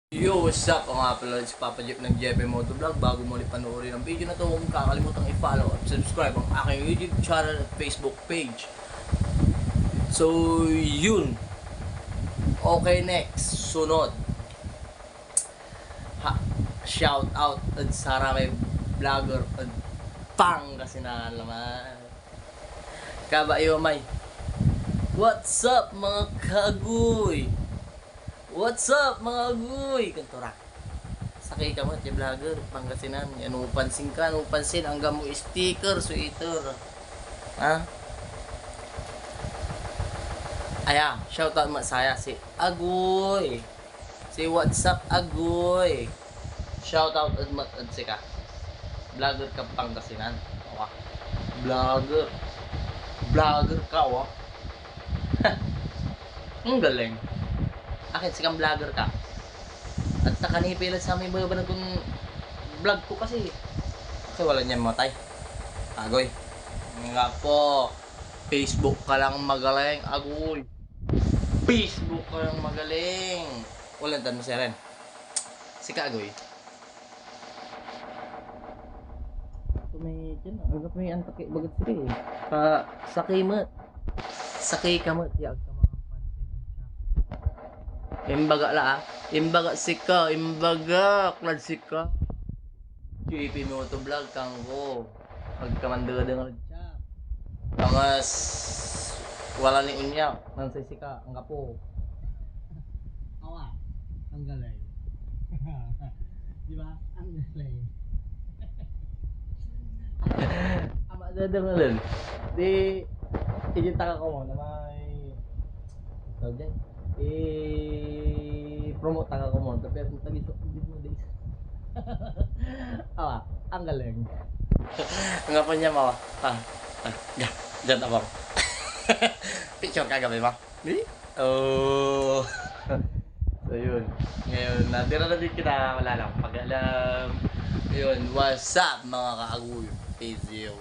Yo, what's up? Ang nga pala si Papa Jeff ng JP Motovlog. Bago mo ulit panoorin ang video na to, huwag kakalimutang i-follow at subscribe ang aking YouTube channel at Facebook page. So, yun. Okay, next. Sunod. Shout out at Sara may vlogger at pang kasi na naman. Kabayo may. What's up mga kagoy? What's up mga agoy? Kantora. Sakay ka mo, si vlogger, Pangasinan. Ano pansin ka? Ano pansin? Hanggang mo sticker, sweater. Ha? Aya, shout out masaya si Agoy. Si what's up Agoy? Shout out at si ka. Vlogger ka Pangasinan. Awa. Vlogger. Vlogger ka, wa. Ang galing. Akin sikang vlogger ka. At nakanipilat sa amin ba na kung vlog ko kasi wala niyan matay. Agoy. Nga po. Facebook ka lang magaling. Agoy. Facebook ka lang magaling. Walang tan mo siya rin. Sika Agoy. May dyan. Agap may antak bagat sila eh. Sakay mat. Sakay ka mat. Yag ka mga pansin. Imbaga la ah. Imbaga sika. Imbaga. Klad sika. JP Motovlog kang ko. Pagkamandaga-dangal siya. Pangas. Wala ni unya. Nansay sika. Ang kapo. Awa. Ang galay. Diba? Ang galay. Ama dadangalan. Di. Ijita ka ko mo na may. Tawag dyan. Promote ka ko mo pero kung talisok hindi mo days. Ang galing. Ang nga pa niya mo. Diyan abang. Picture ka gabi ba? Oh. So yun. Ngayon, natira na din kita wala lang pag alam. Yun, what's up mga kaaguyo? Peace you.